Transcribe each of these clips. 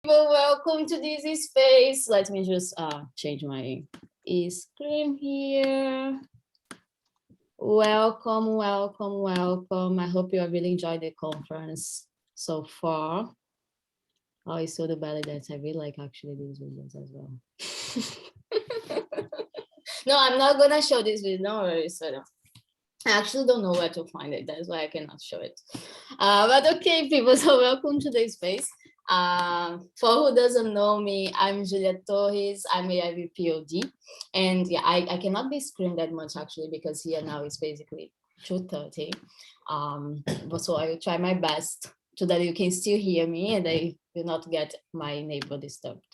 people, welcome to this space. Let me just change my screen here. Welcome, welcome, welcome. I hope you have really enjoyed the conference so far. Oh, it's so the belly dance. I really like actually these videos as well. No, I'm not gonna show this video, no worries. I actually don't know where to find it. That's why I cannot show it. But okay, people, so welcome to the space. For who doesn't know me, I'm Julia Torres. I'm a IVPOD. And yeah, I cannot be screamed that much actually because here now it's basically 2:30. But so I will try my best so that you can still hear me and I will not get my neighbor disturbed.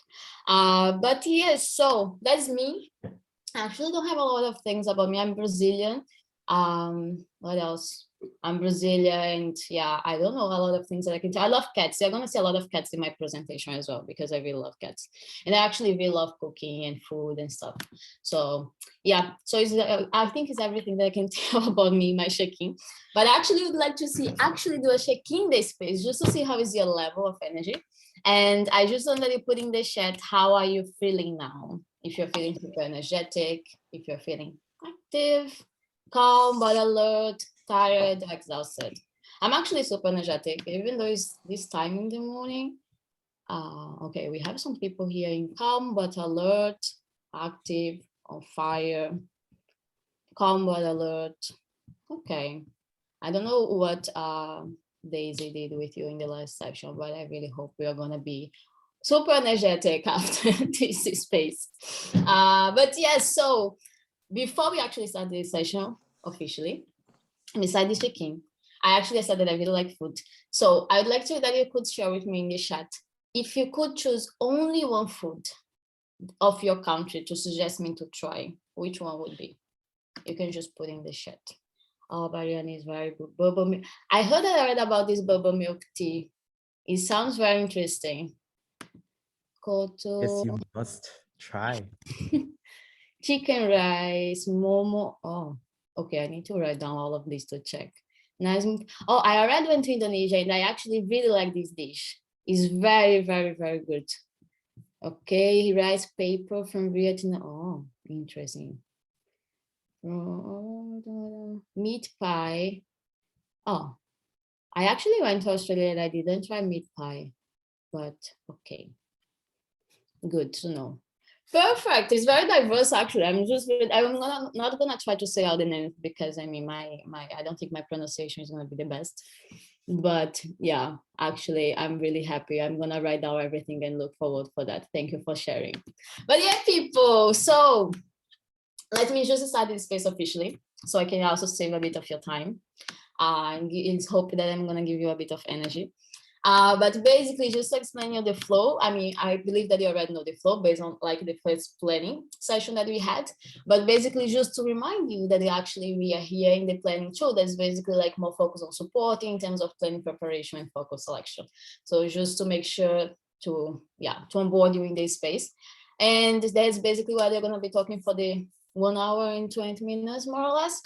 But yes, so that's me. I actually don't have a lot of things about me. I'm Brazilian. What else? I'm Brazilian, and yeah, I don't know a lot of things that I can tell. I love cats. You're gonna see a lot of cats in my presentation as well because I really love cats, and I actually really love cooking and food and stuff. So yeah, so I think it's everything that I can tell about me, my check-in. But I actually would like to do a check-in this space just to see how is your level of energy. And I just want that you put in the chat, how are you feeling now? If you're feeling super energetic, if you're feeling active, calm but alert, tired, exhausted. I'm actually super energetic, even though it's this time in the morning. Okay, we have some people here in calm but alert, active, on fire, calm but alert. Okay, I don't know what Daisy did with you in the last session, but I really hope we are gonna be super energetic after this space. But yes, so before we actually start this session officially, beside this check-in, I actually said that I really like food. So I would like to that you could share with me in the chat, if you could choose only one food of your country to suggest me to try, which one would be? You can just put in the chat. Oh, biryani is very good. Bubble milk. I heard that I read about this bubble milk tea. It sounds very interesting. Koto. Yes, you must try. Chicken rice, momo. Oh, okay. I need to write down all of this to check. Nice. Oh, I already went to Indonesia and I actually really like this dish. It's very, very, very good. Okay, rice paper from Vietnam. Oh, interesting. Meat pie. Oh, I actually went to Australia and I didn't try meat pie, but okay. Good to know. Perfect. It's very diverse actually. I'm not gonna try to say all the names because I mean I don't think my pronunciation is gonna be the best. But yeah, actually I'm really happy. I'm gonna write down everything and look forward for that. Thank you for sharing. But yeah, people, so let me just start this space officially so I can also save a bit of your time. It's hope that I'm gonna give you a bit of energy. But basically just to explain you the flow, I mean, I believe that you already know the flow based on like the first planning session that we had, but basically just to remind you that we are here in the planning show that's basically like more focused on supporting in terms of planning preparation and focus selection. So just to make sure to onboard you in this space. And that's basically what they're going to be talking for the 1 hour and 20 minutes, more or less.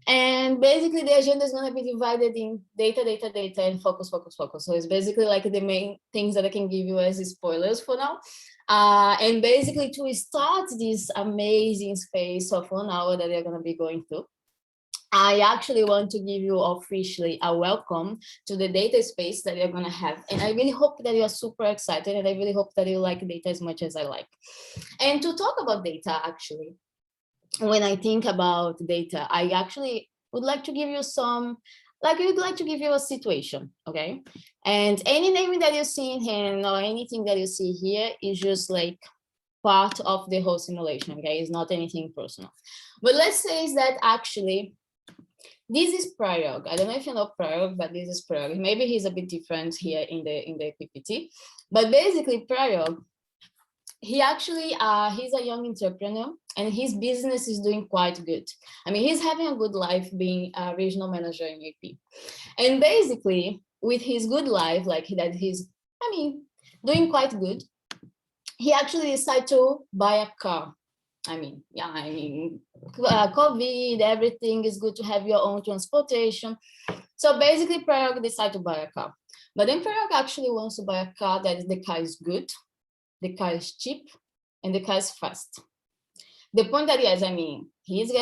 And basically the agenda is going to be divided in data, and focus. So it's basically like the main things that I can give you as spoilers for now. And basically to start this amazing space of 1 hour that they're going to be going through, I actually want to give you officially a welcome to the data space that you're going to have. And I really hope that you're super excited and I really hope that you like data as much as I like. And to talk about data, actually, when I think about data, I actually would like to give you a situation, okay? And any name that you see in hand or anything that you see here is just like part of the whole simulation, okay? It's not anything personal. But let's say that actually, this is Prayog. I don't know if you know Prayog, but this is Prayog. Maybe he's a bit different here in the PPT. But basically Prayog, he actually, he's a young entrepreneur and his business is doing quite good. I mean, he's having a good life being a regional manager in AP. And basically with his good life, like that he's, I mean, doing quite good, he actually decided to buy a car. I mean, COVID, everything is good to have your own transportation. So basically Prayog decided to buy a car. But then Parag actually wants to buy a car that the car is good, the car is cheap, and the car is fast. The point that, yes, I mean, he's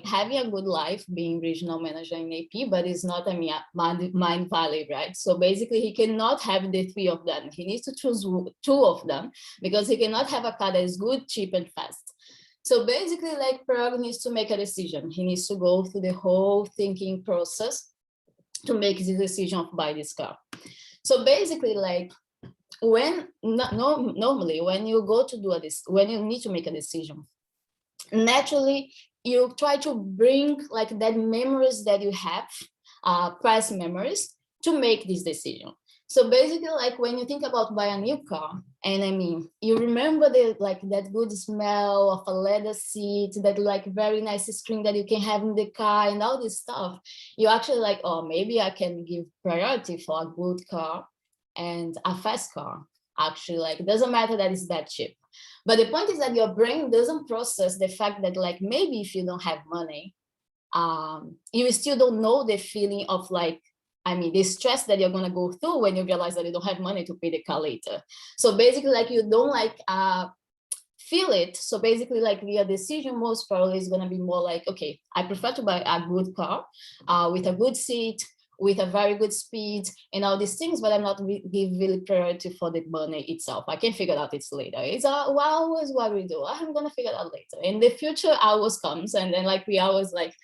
having a good life being regional manager in AP, but it's not, I mean, mind valley, right? So basically he cannot have the three of them. He needs to choose two of them because he cannot have a car that is good, cheap, and fast. So basically, like, Parag needs to make a decision. He needs to go through the whole thinking process to make the decision of buy this car. So basically, like, normally when you go to do this, when you need to make a decision, naturally you try to bring like that memories that you have, past memories, to make this decision. So basically, like, when you think about buy a new car, and I mean, you remember the like that good smell of a leather seat, that like very nice screen that you can have in the car and all this stuff, you actually like, oh, maybe I can give priority for a good car and a fast car. Actually, like, it doesn't matter that it's that cheap. But the point is that your brain doesn't process the fact that, like, maybe if you don't have money, you still don't know the feeling of, like, I mean, the stress that you're going to go through when you realize that you don't have money to pay the car later. So basically, like, you don't like feel it. So basically, like, your decision most probably is going to be more like, okay, I prefer to buy a good car with a good seat, with a very good speed and all these things, but I'm not give really priority for the money itself. I can figure out it's later. It's always what we do. I'm gonna figure it out later. In the future always comes, and then like we always like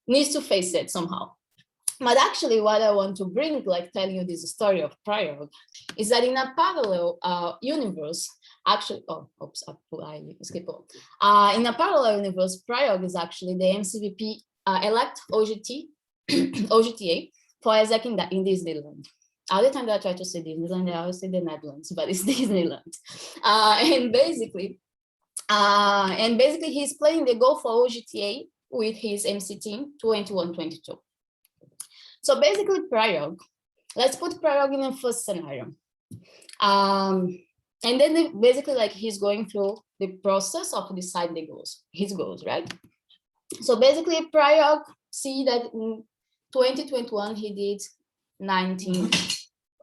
needs to face it somehow. But actually, what I want to bring, like telling you this story of Prior, is that in a parallel universe, actually, oh, oops, I skip on. In a parallel universe, Prior is actually the MCVP elect OGT, OGTA for exec in Disneyland. All the time that I try to say Disneyland, I always say the Netherlands, but it's Disneyland. And basically, he's playing the Go for OGTA with his MC team 21-22. So basically, Prior, let's put Prior in the first scenario. And then basically, like, he's going through the process of deciding the goals, his goals, right? So basically, Prior see that in 2021 he did 19.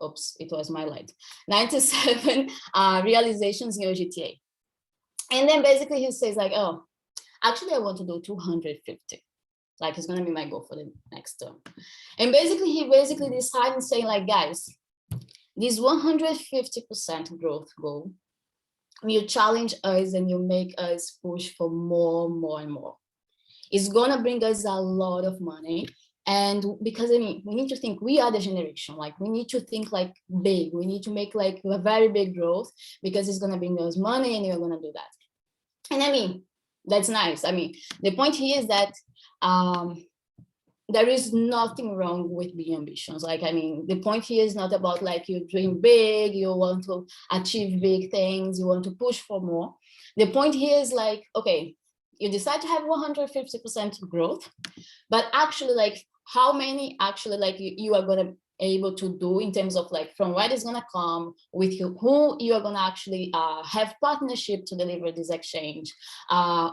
Oops, it was my light. 97 realizations in OGTA. And then basically he says like, oh, actually I want to do 250. Like, it's gonna be my goal for the next term. And basically he decided saying like, guys, this 150% growth goal, you challenge us and you make us push for more and more. It's gonna bring us a lot of money. And because, I mean, we need to think, we are the generation, like, we need to think like big. We need to make like a very big growth because it's gonna bring us money and you're gonna do that. And I mean, that's nice. I mean, the point here is that there is nothing wrong with being ambitious. Like, I mean, the point here is not about like you dream big, you want to achieve big things, you want to push for more. The point here is like, okay, you decide to have 150% growth, but actually, like, how many actually like you are going to able to do in terms of like from where it's going to come, with who you are going to actually have partnership to deliver this exchange,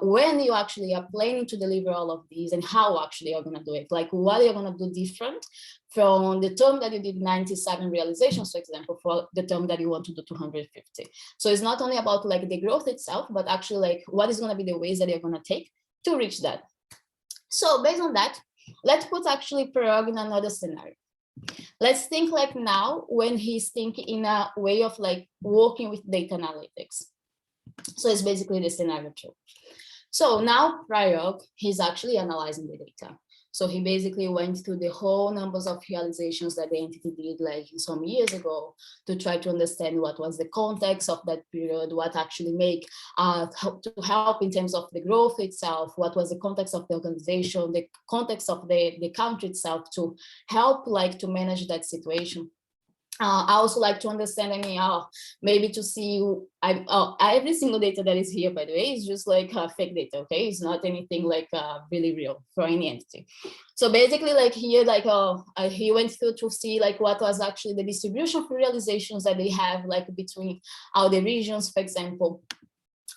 when you actually are planning to deliver all of these, and how actually you're going to do it, like what you're going to do different from the term that you did 97 realizations, for example, for the term that you want to do 250. So it's not only about like the growth itself, but actually like what is going to be the ways that you're going to take to reach that. So based on that, let's put actually Parag in another scenario. Let's think like now when he's thinking in a way of like working with data analytics. So it's basically the scenario two. So now Parag, he's actually analyzing the data. So he basically went through the whole numbers of realizations that the entity did like some years ago to try to understand what was the context of that period, what actually make to help in terms of the growth itself, what was the context of the organization, the context of the country itself to help like to manage that situation. I also like to understand, I mean, maybe to see, every single data that is here, by the way, is just like fake data, okay? It's not anything like really real for any entity. So basically like here, like he went through to see like what was actually the distribution for realizations that they have like between all the regions, for example.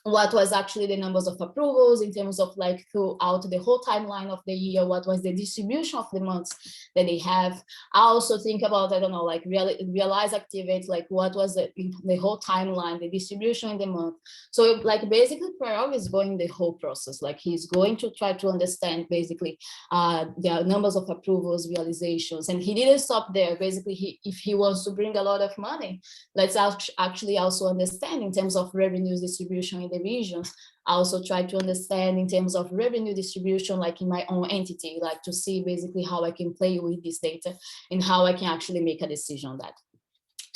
what was actually the numbers of approvals in terms of like throughout the whole timeline of the year, what was the distribution of the months that they have. I also think about, I don't know, like realize activate, like what was the whole timeline, the distribution in the month. So like basically Parag is going the whole process, like he's going to try to understand basically the numbers of approvals, realizations, and he didn't stop there. Basically, if he wants to bring a lot of money, let's actually also understand in terms of revenues distribution in the regions. I also try to understand in terms of revenue distribution, like in my own entity, like to see basically how I can play with this data and how I can actually make a decision on that.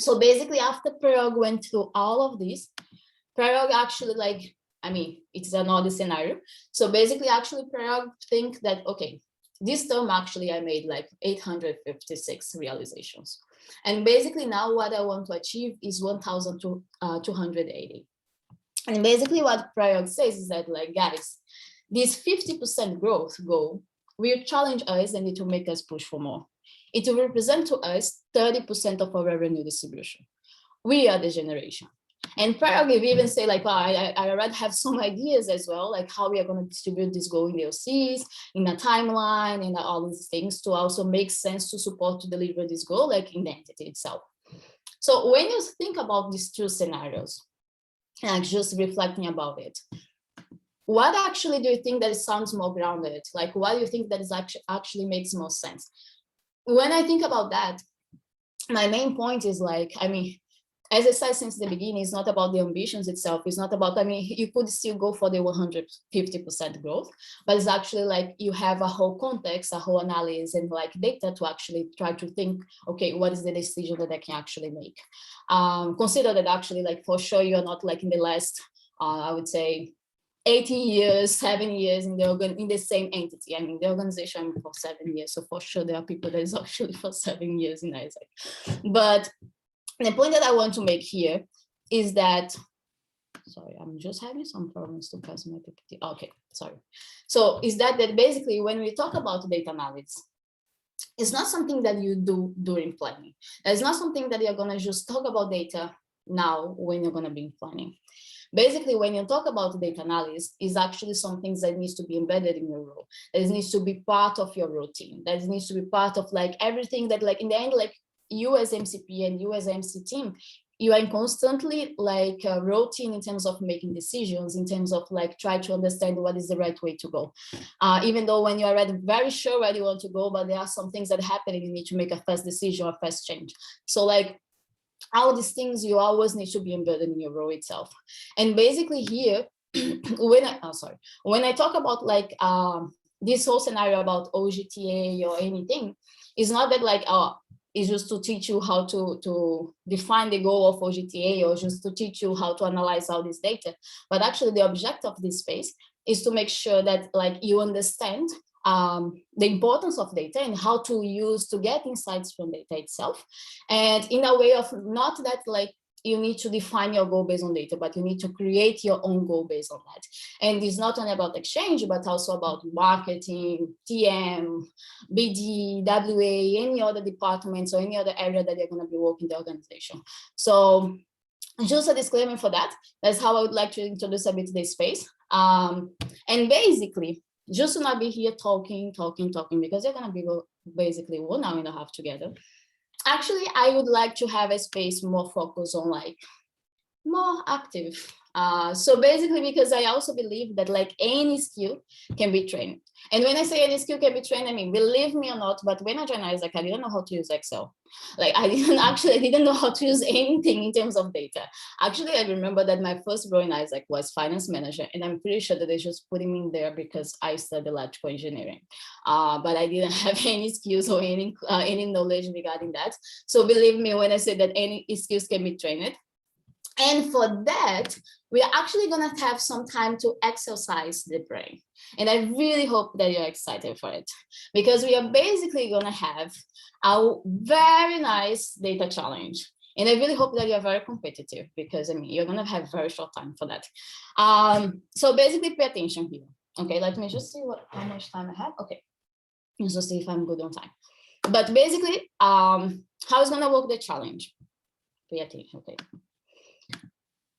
So basically, after Parag went through all of this, Parag actually like, I mean, it's another scenario. So basically, actually Parag think that, okay, this term actually I made like 856 realizations. And basically now what I want to achieve is 1,280. And basically what Parag says is that like, guys, this 50% growth goal will challenge us and it will make us push for more. It will represent to us 30% of our revenue distribution. We are the generation. And Parag even say like, well, I already have some ideas as well, like how we are going to distribute this goal in the OCs, in a timeline, and all these things to also make sense to support to deliver this goal, like in the entity itself. So when you think about these two scenarios, and just reflecting about it, what actually do you think that it sounds more grounded? Like, what do you think that is actually makes more sense? When I think about that, my main point is like, I mean, as I said since the beginning, it's not about the ambitions itself. It's not about, I mean, you could still go for the 150% growth, but it's actually like you have a whole context, a whole analysis and like data to actually try to think, okay, what is the decision that I can actually make? Consider that actually like for sure you're not like in the last, I would say 80 years, 7 years in the same entity. I mean, the organization for 7 years. So for sure there are people that is actually for 7 years in Isaac. But the point that I want to make here is that, sorry, I'm just having some problems to press my PPT. Okay, sorry. So is that basically when we talk about data analysis, it's not something that you do during planning. It's not something that you're gonna just talk about data now when you're gonna be planning. Basically, when you talk about data analysis, is actually some things that needs to be embedded in your role. That needs to be part of your routine. That needs to be part of like everything that like in the end, like you as MCP and you as MC team, you are constantly like routine in terms of making decisions, in terms of like try to understand what is the right way to go. Even though when you are already very sure where you want to go, but there are some things that happen and you need to make a fast decision or fast change. So like all these things you always need to be embedded in your role itself. And basically here, when I talk about like this whole scenario about OGTA or anything, it's not that like, it's just to teach you how to define the goal of OGTA or just to teach you how to analyze all this data. But actually the objective of this space is to make sure that like you understand the importance of data and how to use to get insights from data itself. And in a way of not that like you need to define your goal based on data, but you need to create your own goal based on that. And it's not only about exchange, but also about marketing, TM, BD, WA, any other departments or any other area that you're going to be working in the organization. So just a disclaimer for that. That's how I would like to introduce a bit this space. And basically, just to not be here talking, because you're going to be basically 1 hour and a half together. Actually, I would like to have a space more focused on like more active. So basically, because I also believe that like any skill can be trained. And when I say any skill can be trained, I mean, believe me or not, but when I joined Isaac, I didn't know how to use Excel. Like I didn't know how to use anything in terms of data. Actually, I remember that my first role in Isaac was finance manager. And I'm pretty sure that they just put me in there because I studied electrical engineering. But I didn't have any skills or any knowledge regarding that. So believe me when I say that any skills can be trained. And for that, we are actually going to have some time to exercise the brain. And I really hope that you're excited for it, because we are basically going to have a very nice data challenge. And I really hope that you're very competitive, because I mean, you're going to have very short time for that. So basically pay attention here. Okay, let me just see how much time I have. Okay, let's just see if I'm good on time. But basically, how is going to work the challenge? Pay attention, okay.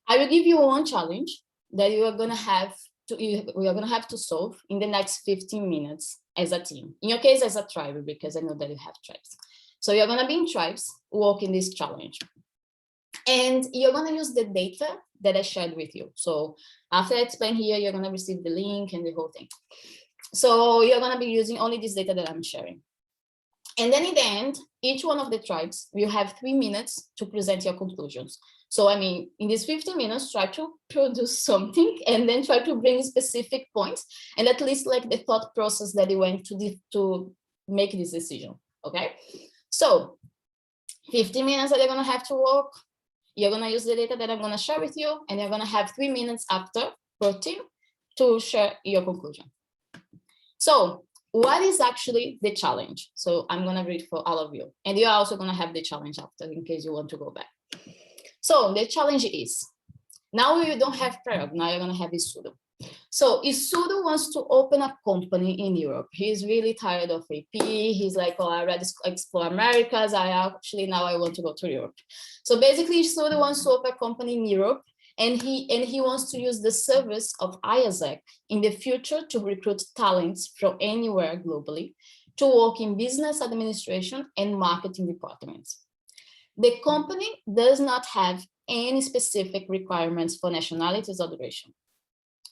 I will give you one challenge that we are gonna have to solve in the next 15 minutes as a team. In your case, as a tribe, because I know that you have tribes. So you're gonna be in tribes working this challenge. And you're gonna use the data that I shared with you. So after I explain here, you're gonna receive the link and the whole thing. So you're gonna be using only this data that I'm sharing. And then in the end, each one of the tribes will have 3 minutes to present your conclusions. So, I mean, in these 15 minutes, try to produce something and then try to bring specific points and at least like the thought process that you went to make this decision, okay? So 15 minutes that you're gonna have to work, you're gonna use the data that I'm gonna share with you, and you're gonna have 3 minutes after per team to share your conclusion. So what is actually the challenge? So I'm gonna read for all of you, and you're also gonna have the challenge after in case you want to go back. So the challenge is, now you don't have Prerog, now you're gonna have Isudo. So Isudo wants to open a company in Europe. He's really tired of AP. He's like, oh, I already explore Americas. I want to go to Europe. So basically Isudo wants to open a company in Europe, and he wants to use the service of IASEC in the future to recruit talents from anywhere globally to work in business administration and marketing departments. The company does not have any specific requirements for nationalities or duration.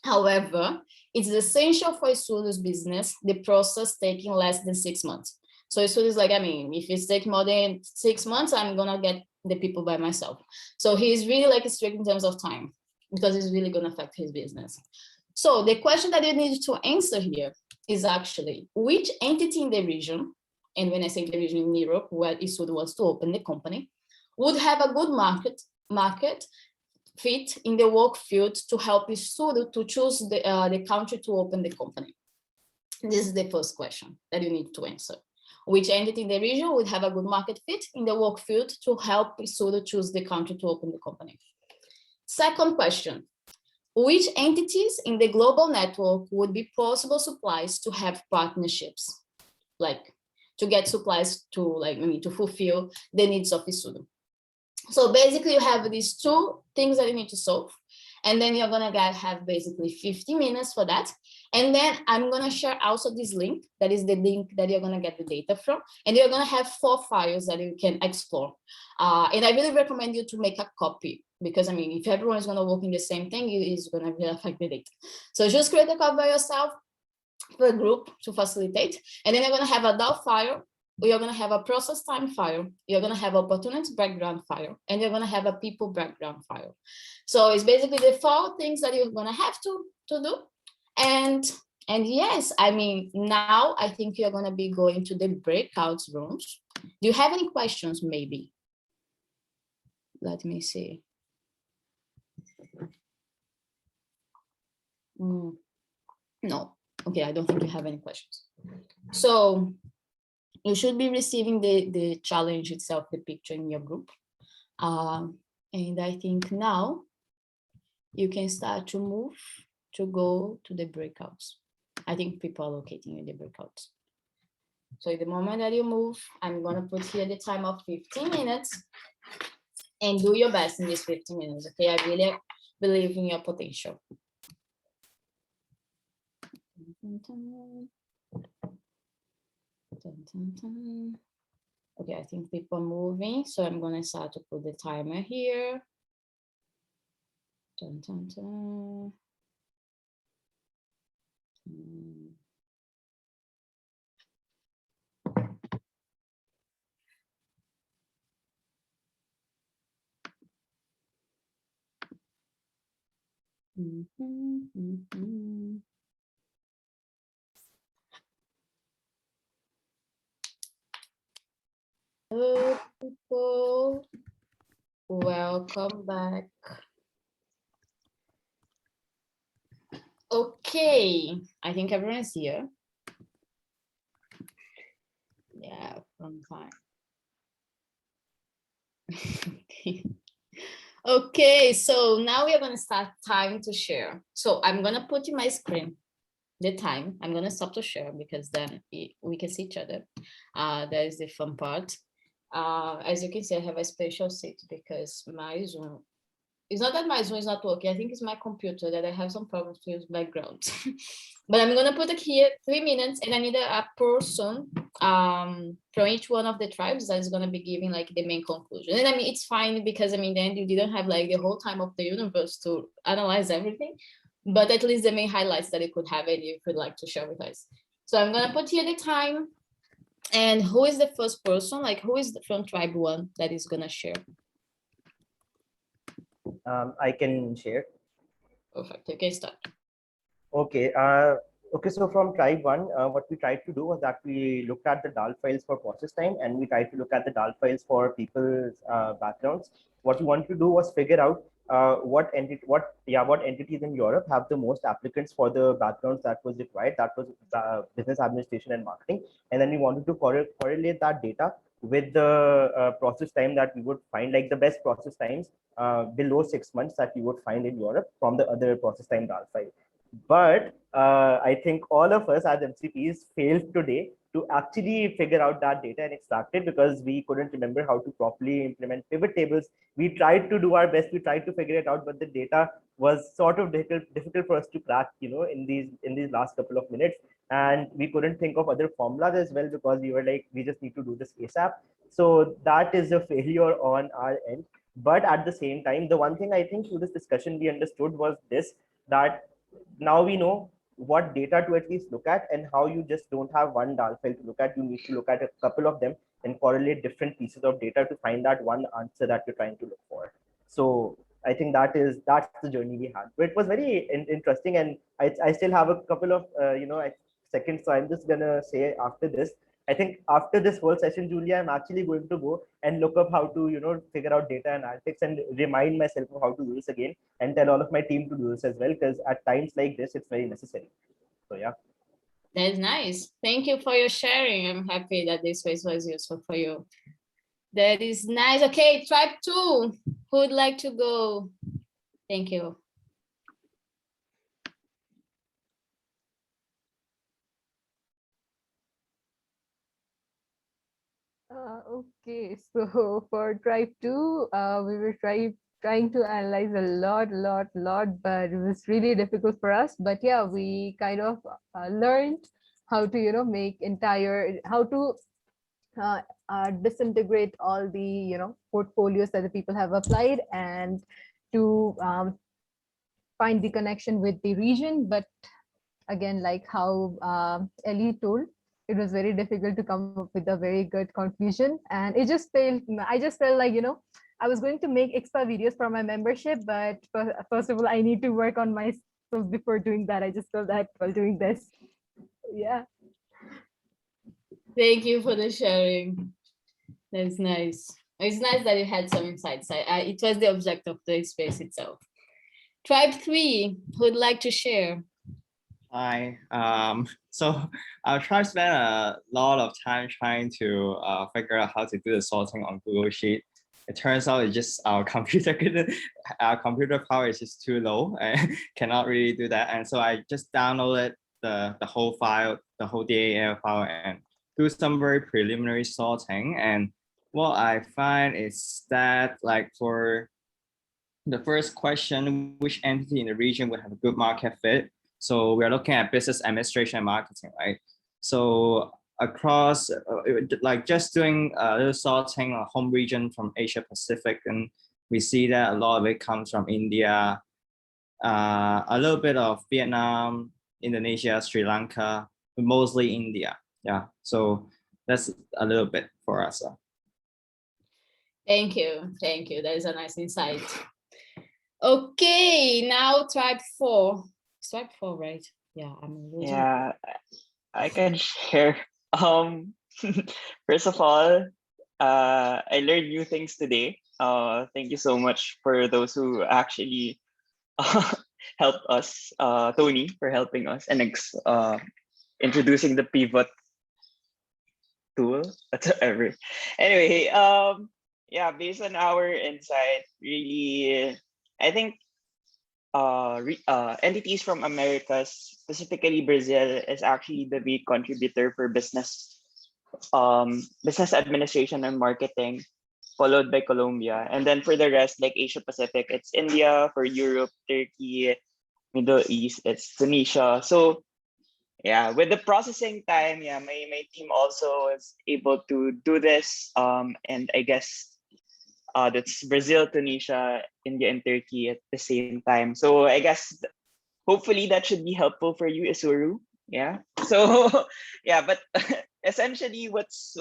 However, it's essential for Isudo's business, the process taking less than 6 months. So Isudo is like, I mean, if it's taking more than 6 months, I'm gonna get the people by myself. So he's really like strict in terms of time because it's really gonna affect his business. So the question that you need to answer here is actually which entity in the region, and when I say the region in Europe, where Isudo wants to open the company, would have a good market fit in the work field to help Isudo to choose the country to open the company? This is the first question that you need to answer. Which entity in the region would have a good market fit in the work field to help Isudo choose the country to open the company? Second question, which entities in the global network would be possible supplies to have partnerships, like to get supplies to fulfill the needs of Isudo? So basically you have these two things that you need to solve, and then you're gonna have basically 50 minutes for that. And then I'm gonna share also this link, that is the link that you're gonna get the data from, and you're gonna have 4 files that you can explore. And I really recommend you to make a copy, because I mean, if everyone is gonna work in the same thing, it's gonna really affect the data. So just create a copy by yourself per group to facilitate, and then you're gonna have a DAO file, you're going to have a process time file, you're going to have opportunity background file, and you're going to have a people background file. So it's basically the 4 things that you're going to have to do. And yes, I mean, now I think you're going to be going to the breakout rooms. Do you have any questions maybe? Let me see. No. Okay, I don't think you have any questions. So you should be receiving the challenge itself, the picture in your group. And I think now you can start to move to go to the breakouts. I think people are locating in the breakouts. So at the moment that you move, I'm gonna put here the time of 15 minutes and do your best in these 15 minutes, okay? I really believe in your potential. Okay, I think people are moving, so I'm gonna start to put the timer here. Dun, dun, dun. Hello, people. Welcome back. Okay, I think everyone's here. Yeah, from time. Okay, so now we are going to start time to share. So I'm going to put in my screen the time. I'm going to stop to share because then we can see each other. That is the fun part. As you can see, I have a special seat because my Zoom It's not that my Zoom is not working. I think it's my computer that I have some problems to use background. But I'm gonna put it here 3 minutes, and I need a person from each one of the tribes that is gonna be giving like the main conclusion. And I mean it's fine because I mean then you didn't have like the whole time of the universe to analyze everything, but at least the main highlights that you could have and you could like to share with us. So I'm gonna put here the time. And who is the first person? Like who is from tribe 1 that is gonna share? I can share. Perfect. Okay, start. Okay. Okay. So from tribe one, what we tried to do was that we looked at the DAL files for process time, and we tried to look at the DAL files for people's backgrounds. What we wanted to do was figure out what entities in Europe have the most applicants for the backgrounds that was required. That was business administration and marketing, and then we wanted to correlate that data with the process time that we would find, like the best process times below 6 months that we would find in Europe from the other process time DAL file. But I think all of us as MCPs failed today to actually figure out that data and extract it because we couldn't remember how to properly implement pivot tables. We tried to do our best, we tried to figure it out, but the data was sort of difficult for us to crack, in these last couple of minutes. And we couldn't think of other formulas as well because we were like, we just need to do this ASAP. So that is a failure on our end. But at the same time, the one thing I think through this discussion we understood was this, that now we know what data to at least look at, and how you just don't have one DAL file to look at. You need to look at a couple of them and correlate different pieces of data to find that one answer that you're trying to look for. So I think that's the journey we had. But it was very interesting, and I still have a couple of seconds. So I'm just gonna say after this, I think after this whole session, Julia, I'm actually going to go and look up how to, figure out data analytics and remind myself of how to do this again, and tell all of my team to do this as well, because at times like this, it's very necessary. So yeah. That's nice. Thank you for your sharing. I'm happy that this was useful for you. That is nice. Okay, tribe 2. Who would like to go? Thank you. Okay, so for tribe 2, we were trying to analyze a lot, but it was really difficult for us. But yeah, we kind of learned how to, make how to disintegrate all the, portfolios that the people have applied, and to find the connection with the region. But again, like how Ellie told, it was very difficult to come up with a very good conclusion, and it just failed. I just felt like, I was going to make extra videos for my membership, but first of all, I need to work on myself before doing that. I just felt that while doing this. Yeah. Thank you for the sharing. That's nice. It's nice that you had some insights. It was the object of the space itself. Tribe 3, who would like to share? Hi. So I'll try to spend a lot of time trying to figure out how to do the sorting on Google Sheet. It turns out it's just our computer power is just too low and cannot really do that. And so I just downloaded the whole file, the whole DAL file, and do some very preliminary sorting. And what I find is that, like, for the first question, which entity in the region would have a good market fit? So we're looking at business administration and marketing, right? So across, like just doing a little sorting on home region from Asia Pacific, and we see that a lot of it comes from India, a little bit of Vietnam, Indonesia, Sri Lanka, but mostly India. Yeah, so that's a little bit for us. Thank you. Thank you. That is a nice insight. Okay, now tribe 4. It's tribe 4, right? Yeah, I'm losing. Yeah, I can share. First of all, I learned new things today. Thank you so much for those who actually helped us. Tony for helping us and introducing the pivot tool whatever. Anyway, yeah, based on our insight, really, I think entities from Americas, specifically Brazil, is actually the big contributor for business administration and marketing. followed by Colombia. And then for the rest, like Asia Pacific, it's India. For Europe, Turkey. Middle East, it's Tunisia. So yeah, with the processing time, yeah, my team also is able to do this. And I guess that's Brazil, Tunisia, India, and Turkey at the same time. So I guess hopefully that should be helpful for you, Isuru. Yeah. So yeah, but essentially what's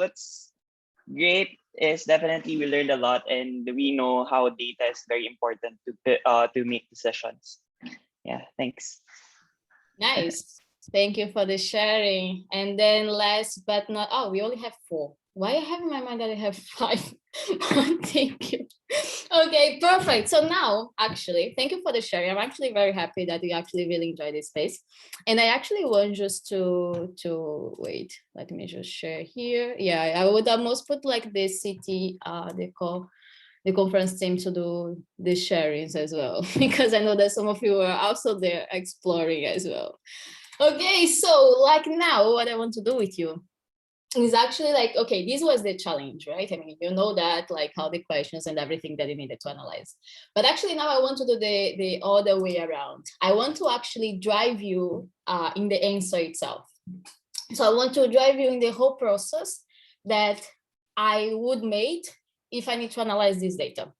great is definitely we learned a lot, and we know how data is very important to make decisions. Yeah, thanks. Nice. Thank you for the sharing. And then last but not, oh, we only have 4. Why I have in my mind that I have 5? Thank you. Okay, perfect. So now, actually, thank you for the sharing. I'm actually very happy that you actually really enjoyed this space. And I actually want just to wait, let me just share here. Yeah, I would almost put like the city, they call the conference team to do the sharings as well, because I know that some of you are also there exploring as well. Okay, so like now what I want to do with you is actually like, okay, this was the challenge, right? I mean, you know that, like how the questions and everything that you needed to analyze. But actually now I want to do the other way around. I want to actually drive you in the answer itself. So I want to drive you in the whole process that I would make if I need to analyze this data.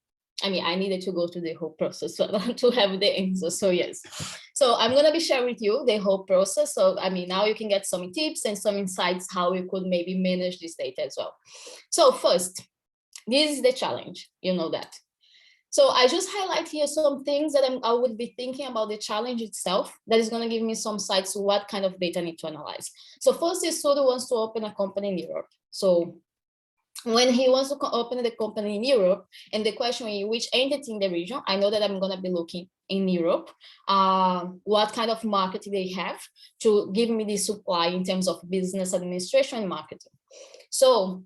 I mean, I needed to go through the whole process to have the answer. So yes. So I'm going to be sharing with you the whole process. So, I mean, now you can get some tips and some insights how you could maybe manage this data as well. So first, this is the challenge, you know that. So I just highlight here some things that I would be thinking about the challenge itself that is going to give me some insights to what kind of data I need to analyze. So first is Sodo wants to open a company in Europe. So when he wants to open the company in Europe, and the question is which entity in the region, I know that I'm going to be looking in Europe, what kind of market they have to give me the supply in terms of business administration and marketing. So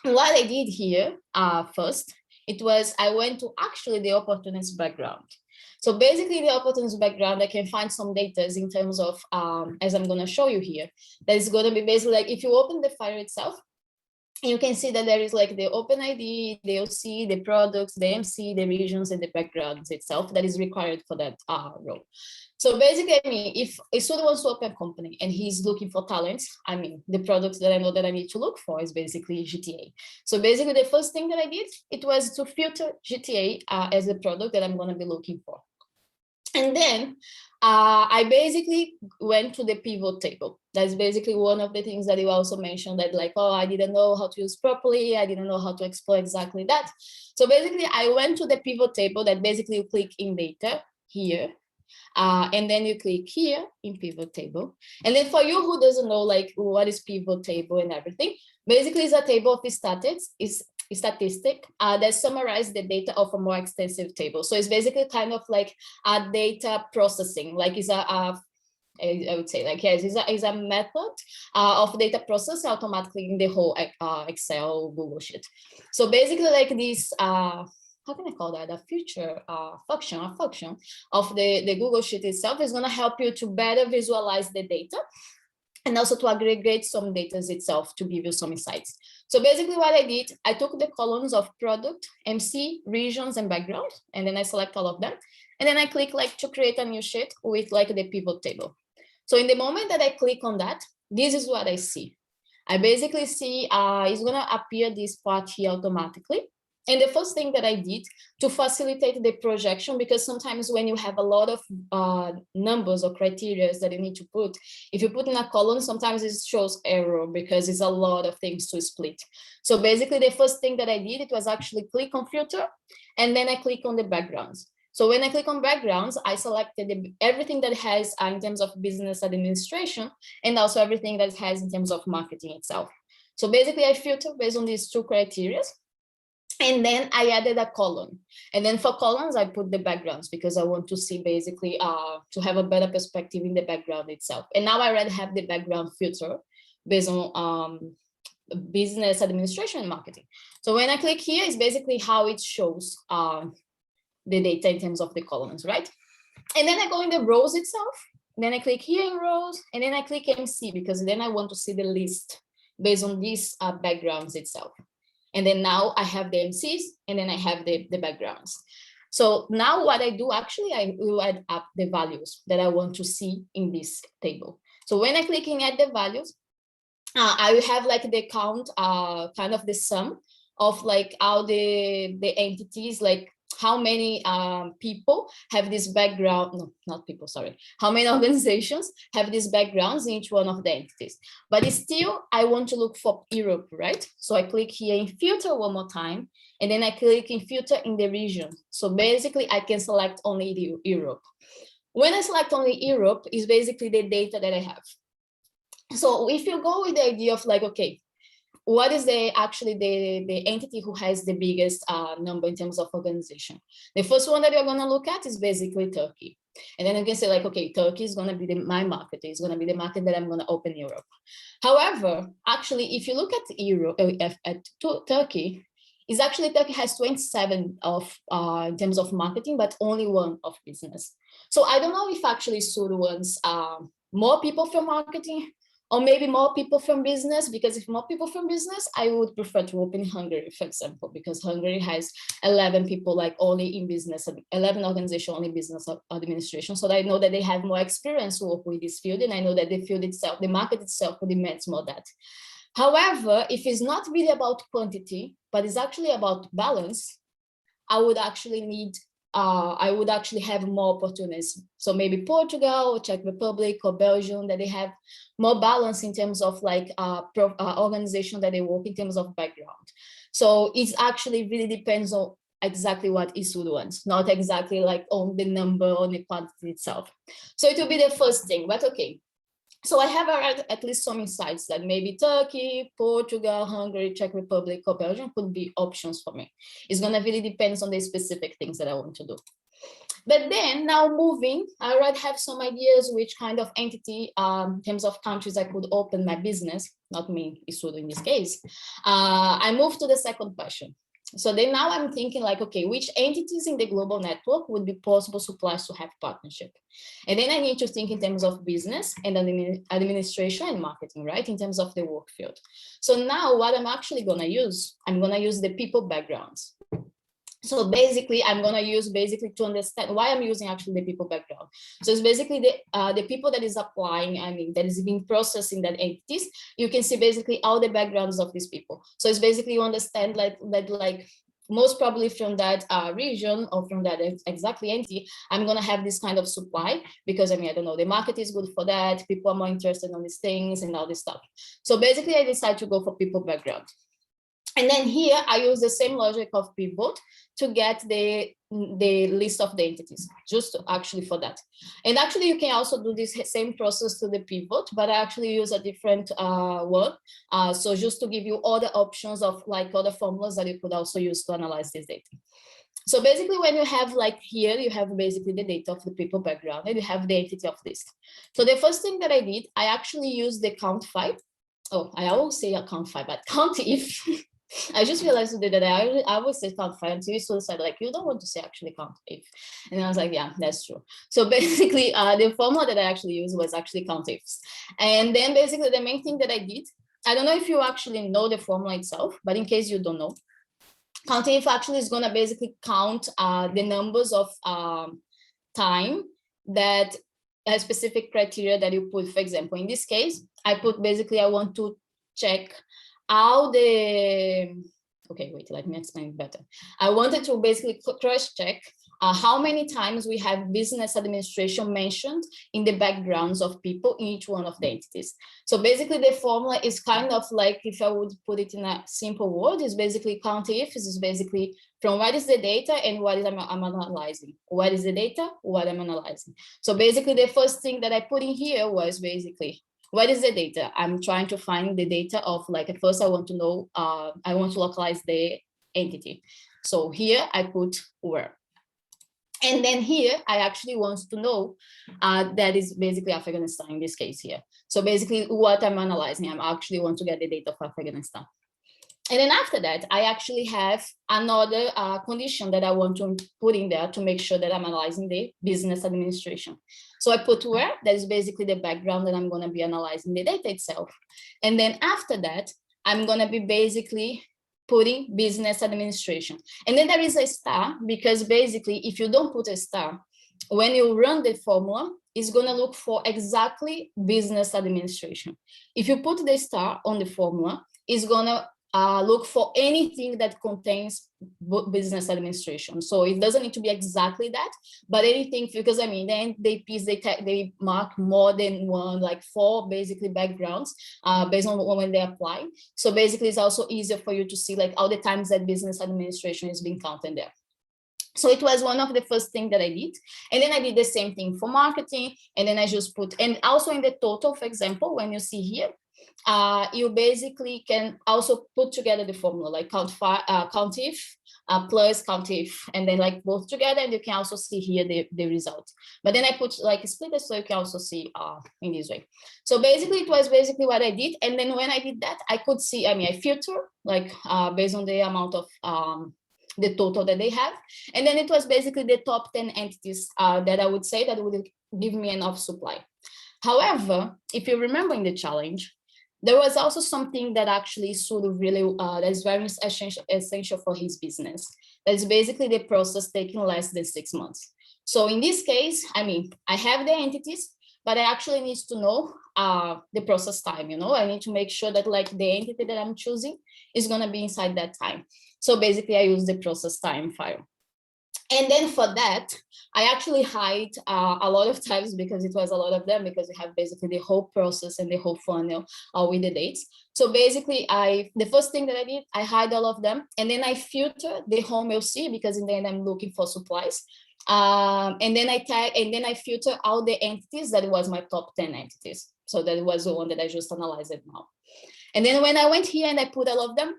what I did here first, it was I went to actually the opportunist background. So basically the opportunist background, I can find some data in terms of, as I'm going to show you here, that is going to be basically like if you open the file itself, you can see that there is like the open ID, the OC, the products, the MC, the regions, and the backgrounds itself that is required for that role. So basically, I mean, if a student wants to open a company and he's looking for talents, I mean, the products that I know that I need to look for is basically GTA. So basically, the first thing that I did, it was to filter GTA as a product that I'm going to be looking for. And then I basically went to the pivot table. That's basically one of the things that you also mentioned that like, oh, I didn't know how to use properly. I didn't know how to explore exactly that. So basically I went to the pivot table that basically you click in data here. And then you click here in pivot table. And then for you who doesn't know like what is pivot table and everything, basically it's a table of statistic that summarize the data of a more extensive table. So it's basically kind of like a data processing, like it's I would say like, yes, it's a method of data processing automatically in the whole Excel Google Sheet. So basically like this, how can I call that? A feature function of the Google Sheet itself is going to help you to better visualize the data and also to aggregate some data itself to give you some insights. So basically what I did, I took the columns of product, MC, regions, and background, and then I select all of them. And then I click like to create a new sheet with like the pivot table. So in the moment that I click on that, this is what I see. I basically see it's gonna appear this part here automatically. And the first thing that I did to facilitate the projection, because sometimes when you have a lot of numbers or criteria that you need to put, if you put in a column, sometimes it shows error because it's a lot of things to split. So basically the first thing that I did, it was actually click on filter, and then I click on the backgrounds. So when I click on backgrounds, I selected everything that has in terms of business administration and also everything that has in terms of marketing itself. So basically I filter based on these two criteria. And then I added a column. And then for columns, I put the backgrounds because I want to see basically to have a better perspective in the background itself. And now I already have the background filter based on business administration and marketing. So when I click here, it's basically how it shows the data in terms of the columns, right? And then I go in the rows itself. Then I click here in rows, and then I click MC because then I want to see the list based on these backgrounds itself. And then now I have the MCs, and then I have the backgrounds. So now what I do, actually, I will add up the values that I want to see in this table. So when I click in add the values, I will have like the count, kind of the sum of like all the entities, like how many people have this background, no, not people, sorry, how many organizations have these backgrounds in each one of the entities. But still, I want to look for Europe, right? So I click here in filter one more time, and then I click in filter in the region. So basically, I can select only the Europe. When I select only Europe, is basically the data that I have. So if you go with the idea of like, okay, what is actually the entity who has the biggest number in terms of organization? The first one that you're going to look at is basically Turkey. And then you can say like, okay, Turkey is going to be my market. It's going to be the market that I'm going to open Europe. However, actually, if you look at Europe, at Turkey, is actually Turkey has 27 of in terms of marketing, but only 1 of business. So I don't know if actually Sud wants more people from marketing, or maybe more people from business, because if more people from business, I would prefer to open Hungary, for example, because Hungary has 11 people like only in business, 11 organizations only business administration. So I know that they have more experience to work with this field, and I know that the field itself, the market itself demands more that. However, if it's not really about quantity, but it's actually about balance, I would actually need I would actually have more opportunities. So maybe Portugal, or Czech Republic, or Belgium, that they have more balance in terms of like organization that they work in terms of background. So it actually really depends on exactly what Isud wants, not exactly like on the number or the quantity itself. So it will be the first thing, but okay. So I have at least some insights that maybe Turkey, Portugal, Hungary, Czech Republic, or Belgium could be options for me. It's gonna really depends on the specific things that I want to do. But then now moving, I already have some ideas which kind of entity in terms of countries I could open my business, not me, Isudo in this case. I move to the second question. So then now I'm thinking like, okay, which entities in the global network would be possible suppliers to have partnership? And then I need to think in terms of business and administration and marketing, right? In terms of the work field. So now what I'm actually gonna use, I'm gonna use the people backgrounds. So basically, I'm gonna use to understand why I'm using actually the people background. So it's basically the people that is applying, I mean, that is being processed in that entities. You can see basically all the backgrounds of these people. So it's basically you understand like most probably from that region or from that exactly entity, I'm gonna have this kind of supply because I mean, I don't know, the market is good for that. People are more interested in these things and all this stuff. So basically I decided to go for people background. And then here I use the same logic of pivot to get the list of the entities, just to actually for that. And actually you can also do this same process to the pivot, but I actually use a different one. So just to give you all the options of like other formulas that you could also use to analyze this data. So basically when you have like here, you have basically the data of the people background and you have the entity of list. So the first thing that I did, I actually used the count 5. Oh, I always say count 5, but count if. I just realized today that I always say count 5 until you said like, you don't want to say actually count if. And I was like, yeah, that's true. So basically the formula that I actually used was actually count ifs. And then basically the main thing that I did, I don't know if you actually know the formula itself, but in case you don't know, count if actually is gonna basically count the numbers of time that a specific criteria that you put. For example, in this case, I put basically, I want to check how the, okay, wait, let me explain it better. I wanted to basically cross-check how many times we have business administration mentioned in the backgrounds of people in each one of the entities. So basically the formula is kind of like, if I would put it in a simple word, is basically count if is basically from what is the data and what is I'm analyzing. What is the data, what I'm analyzing. So basically the first thing that I put in here was basically, what is the data? I'm trying to find the data of like, at first I want to know, I want to localize the entity. So here I put where. And then here, I actually want to know that is basically Afghanistan in this case here. So basically what I'm analyzing, I actually want to get the data of Afghanistan. And then after that, I actually have another condition that I want to put in there to make sure that I'm analyzing the business administration. So I put where, that is basically the background that I'm going to be analyzing the data itself. And then after that, I'm going to be basically putting business administration. And then there is a star, because basically if you don't put a star, when you run the formula, it's going to look for exactly business administration. If you put the star on the formula, it's going to look for anything that contains business administration. So it doesn't need to be exactly that, but anything, because I mean, then they mark more than one, like 4 basically backgrounds based on when they apply. So basically it's also easier for you to see like all the times that business administration is being counted there. So it was one of the first things that I did. And then I did the same thing for marketing. And then I just put, and also in the total, for example, when you see here, you basically can also put together the formula, like count if plus count if, and then like both together, and you can also see here the result. But then I put like split it so you can also see in this way. So basically it was basically what I did. And then when I did that, I could see, I mean, I filter like based on the amount of the total that they have. And then it was basically the top 10 entities that I would say that would give me enough supply. However, if you remember in the challenge, there was also something that actually sort of really, that is very essential for his business. That is basically the process taking less than 6 months. So in this case, I mean, I have the entities, but I actually need to know the process time, you know, I need to make sure that like the entity that I'm choosing is gonna be inside that time. So basically I use the process time file. And then for that, I actually hide a lot of times, because it was a lot of them, because we have basically the whole process and the whole funnel with the dates. So basically the first thing that I did, I hide all of them, and then I filter the home LC, because in the end I'm looking for supplies. And then I tag, and then I filter all the entities that was my top 10 entities. So that was the one that I just analyzed it now. And then when I went here and I put all of them,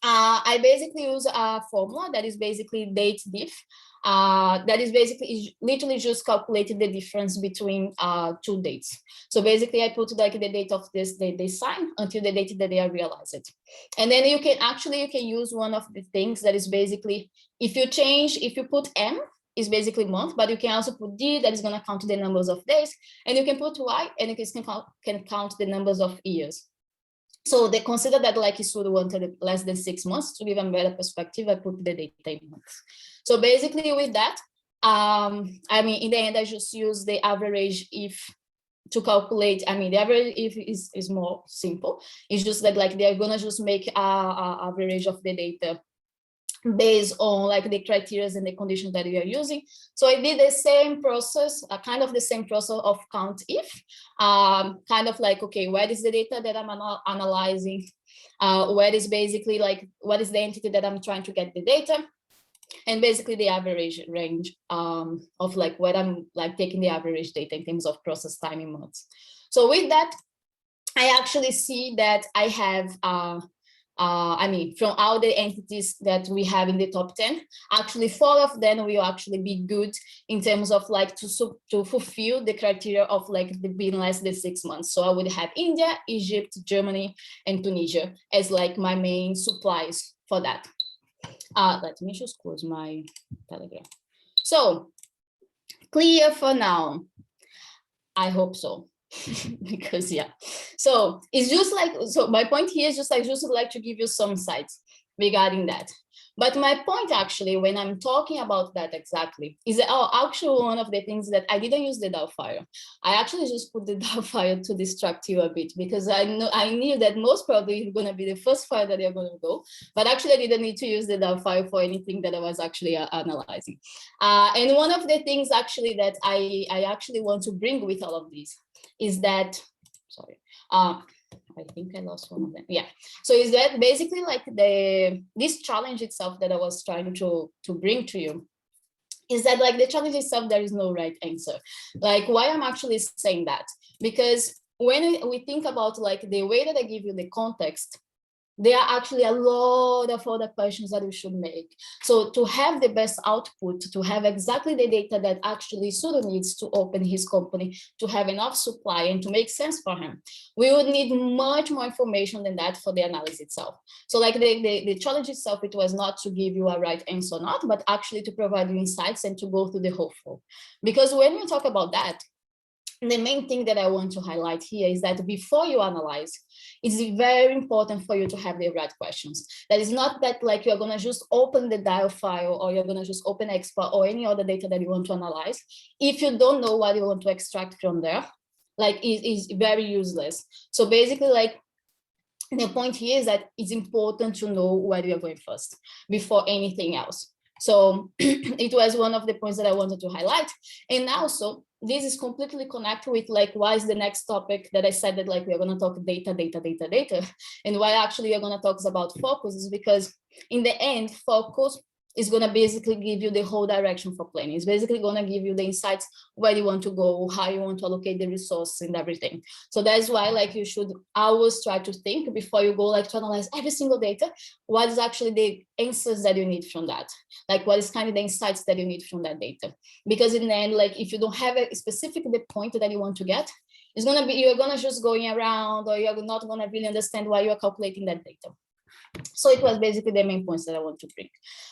I basically use a formula that is basically date diff. That is basically literally just calculated the difference between 2 dates. So basically I put like the date of this date they sign until the date that they are realized. And then you can use one of the things that is basically, if you put M, is basically month, but you can also put D, that is going to count the numbers of days, and you can put Y, and you can count the numbers of years. So they consider that like you sort of wanted less than 6 months. To give them better perspective, I put the data in months. So basically with that, I mean, in the end, I just use the average if to calculate. I mean, the average if is more simple. It's just that like they're gonna just make a average of the data based on like the criteria and the conditions that we are using. So I did the same process, kind of the same process of count if, kind of like, okay, where is the data that I'm analyzing? Where is basically like, what is the entity that I'm trying to get the data? And basically the average range of like what I'm like taking the average data in terms of process time in months. So with that, I actually see that I have I mean, from all the entities that we have in the top 10, actually 4 of them will actually be good in terms of like to fulfill the criteria of like being less than 6 months. So I would have India, Egypt, Germany, and Tunisia as like my main supplies for that. Let me just close my Telegram. So clear for now. I hope so. Because yeah, so it's just like, so my point here is just like to give you some insights regarding that. But my point actually, when I'm talking about that exactly, is that actually one of the things that I didn't use the DAO file. I actually just put the DAO file to distract you a bit, because I knew that most probably it's going to be the first file that you're going to go, but actually I didn't need to use the DAO file for anything that I was actually analyzing. And one of the things actually that I actually want to bring with all of these is that, sorry, I think I lost one of them. Yeah. So is that basically like this challenge itself that I was trying to bring to you, is that like the challenge itself, there is no right answer. Like why I'm actually saying that, because when we think about like the way that I give you the context, there are actually a lot of other questions that we should make. So to have the best output, to have exactly the data that actually Sudo needs to open his company, to have enough supply and to make sense for him, we would need much more information than that for the analysis itself. So like the challenge itself, it was not to give you a right answer or not, but actually to provide you insights and to go through the whole flow. Because when we talk about that, the main thing that I want to highlight here is that before you analyze, it's very important for you to have the right questions. That is not that like you're gonna just open the dial file or you're gonna just open export or any other data that you want to analyze. If you don't know what you want to extract from there, like it is very useless. So basically like, the point here is that it's important to know where you're going first before anything else. So it was one of the points that I wanted to highlight. And also, this is completely connected with like, why is the next topic that I said that like, we're gonna talk data. And why actually you're gonna talk about focus is because in the end, focus is gonna basically give you the whole direction for planning. It's basically gonna give you the insights where you want to go, how you want to allocate the resources and everything. So that's why like you should always try to think before you go like to analyze every single data, what is actually the answers that you need from that? Like what is kind of the insights that you need from that data? Because in the end, like if you don't have a specific the point that you want to get, it's gonna be, you're gonna just going around or you're not gonna really understand why you're calculating that data. So it was basically the main points that I want to bring.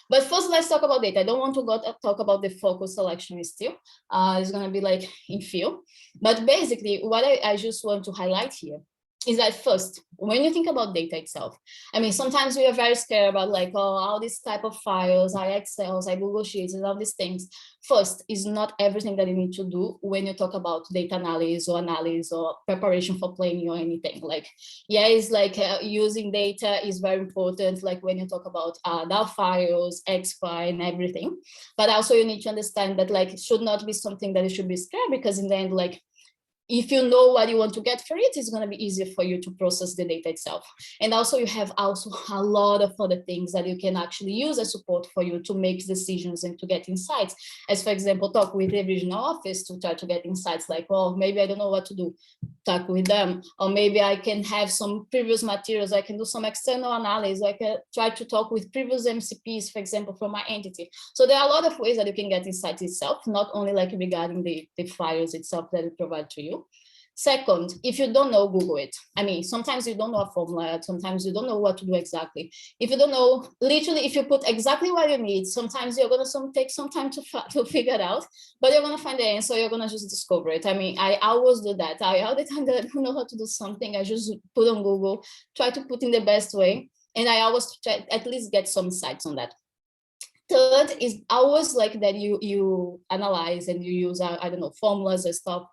But first, let's talk about data. I don't want to talk about the focus selection still. It's going to be like in field. But basically, what I just want to highlight here is that first, when you think about data itself, I mean, sometimes we are very scared about like, oh, all these type of files, I Excels, I Google Sheets, and all these things. First, is not everything that you need to do when you talk about data analysis or preparation for planning or anything. Like, yeah, it's like using data is very important, like when you talk about DAO files, XFi and everything. But also you need to understand that like, it should not be something that you should be scared, because in the end, like, if you know what you want to get for it, it's going to be easier for you to process the data itself. And also you have also a lot of other things that you can actually use as support for you to make decisions and to get insights. As for example, talk with the regional office to try to get insights like, well, maybe I don't know what to do, talk with them. Or maybe I can have some previous materials, I can do some external analysis, I can try to talk with previous MCPs, for example, from my entity. So there are a lot of ways that you can get insights itself, not only like regarding the files itself that it provides to you. Second, if you don't know, Google it. I mean, sometimes you don't know a formula, sometimes you don't know what to do exactly. If you don't know, literally, if you put exactly what you need, sometimes you're going to take some time to figure it out, but you're going to find the answer, you're going to just discover it. I mean, I always do that. All the time that I don't know how to do something, I just put on Google, try to put in the best way, and I always try at least get some insights on that. Third is always like that you analyze and you use, I don't know, formulas or stuff.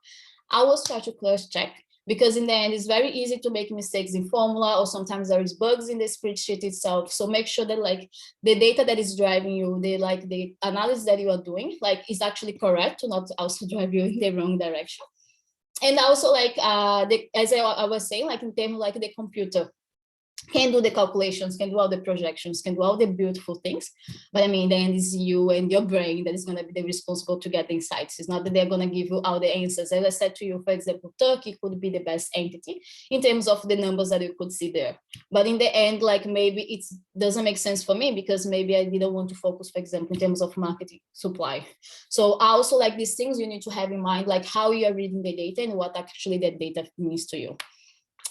I always try to cross check, because in the end, it's very easy to make mistakes in formula, or sometimes there is bugs in the spreadsheet itself. So make sure that like the data that is driving you, the analysis that you are doing, like is actually correct, to not also drive you in the wrong direction. And also like, as I was saying, like in terms of like the computer, can do the calculations, can do all the projections, can do all the beautiful things. But I mean, then it's you and your brain that is going to be the responsible to get the insights. It's not that they're going to give you all the answers. As I said to you, for example, Turkey could be the best entity in terms of the numbers that you could see there. But in the end, like maybe it doesn't make sense for me, because maybe I didn't want to focus, for example, in terms of marketing supply. So also like these things you need to have in mind, like how you are reading the data and what actually that data means to you.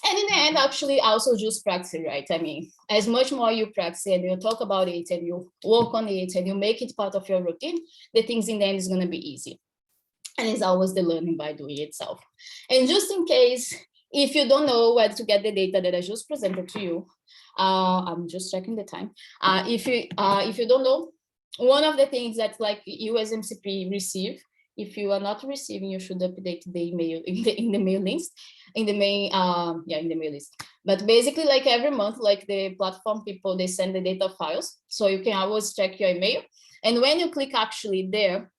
And in the end, actually, also just practice, right? I mean, as much more you practice and you talk about it and you work on it and you make it part of your routine, the things in the end is going to be easy. And it's always the learning by doing itself. And just in case, if you don't know where to get the data that I just presented to you, I'm just checking the time. If you don't know, one of the things that like you as MCP receive, if you are not receiving, you should update the email in the mail list, in the main in the mail list. But basically, like every month, like the platform people, they send the data files, so you can always check your email. And when you click actually there,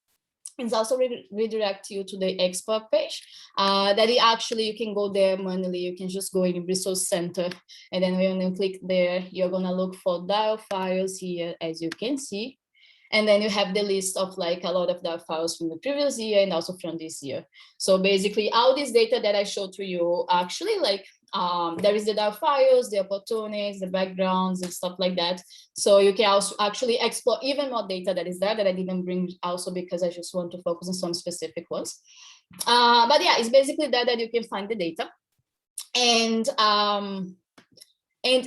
it's also redirect you to the export page that actually you can go there manually. You can just go in resource center, and then when you click there, you're gonna look for dial files here, as you can see. And then you have the list of like a lot of the files from the previous year and also from this year. So basically all this data that I showed to you, actually like there is the DAO files, the opportunities, the backgrounds and stuff like that. So you can also actually explore even more data that is there that I didn't bring also because I just want to focus on some specific ones. But yeah, it's basically that you can find the data. And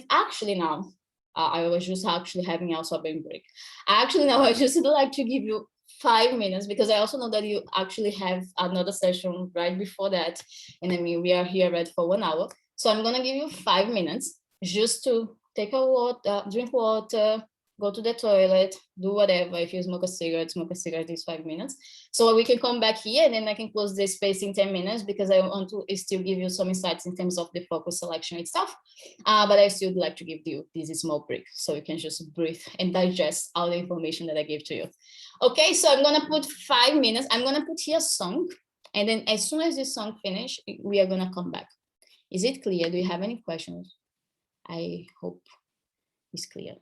actually now, I was just actually having also a brain break. Actually, now I just would like to give you 5 minutes, because I also know that you actually have another session right before that. And I mean, we are here right for 1 hour. So I'm gonna give you 5 minutes just to take a water, drink water, go to the toilet, do whatever. If you smoke a cigarette is 5 minutes. So we can come back here and then I can close this space in 10 minutes because I want to still give you some insights in terms of the focus selection itself. But I still would like to give you this small break so you can just breathe and digest all the information that I gave to you. Okay, so I'm gonna put 5 minutes. I'm gonna put here a song. And then as soon as this song finish, we are gonna come back. Is it clear? Do you have any questions? I hope it's clear.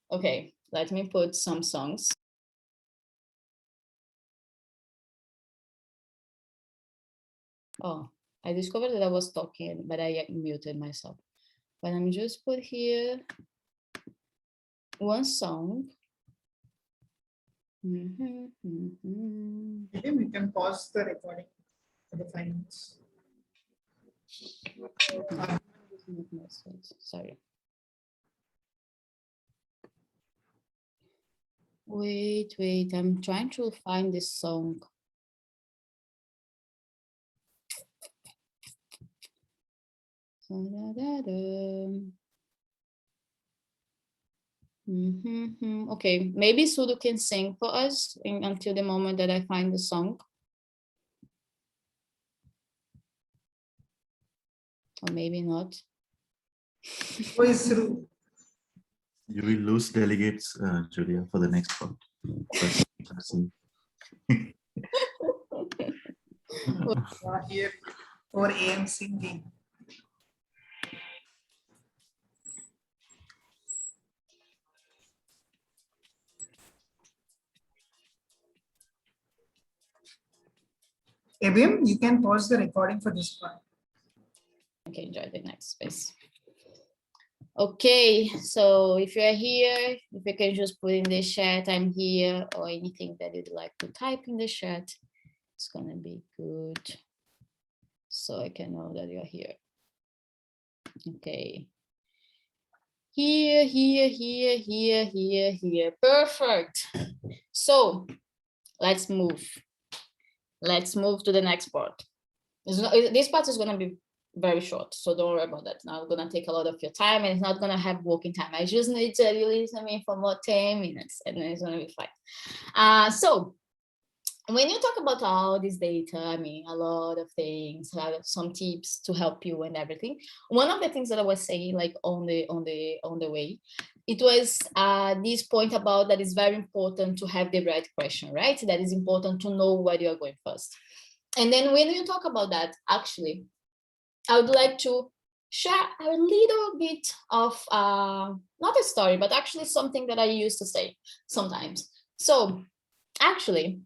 Okay, let me put some songs. Oh, I discovered that I was talking, but I muted myself. But I'm just put here one song. Maybe we can pause the recording for the 5 minutes. Sorry. Wait, I'm trying to find this song. Okay, maybe Sudo can sing for us until the moment that I find the song. Or maybe not. Who is through? You will lose delegates, Julia, for the next part. Here 4 a.m. singing. Abim, you can pause the recording for this part. Okay, enjoy the next space. Okay, so if you're here, if you can just put in the chat, I'm here, or anything that you'd like to type in the chat, it's gonna be good. So I can know that you're here. Okay. Here. Perfect. So let's move. Let's move to the next part. This part is gonna be very short, so don't worry about that. Now I'm gonna take a lot of your time and it's not gonna have working time. I just need to release me for more 10 minutes and then it's gonna be fine. So when you talk about all this data, I mean, a lot of things, some tips to help you and everything. One of the things that I was saying, like on the way, it was this point about that it's very important to have the right question, right? That is important to know where you're going first. And then when you talk about that, actually, I would like to share a little bit of, not a story, but actually something that I used to say sometimes. So actually,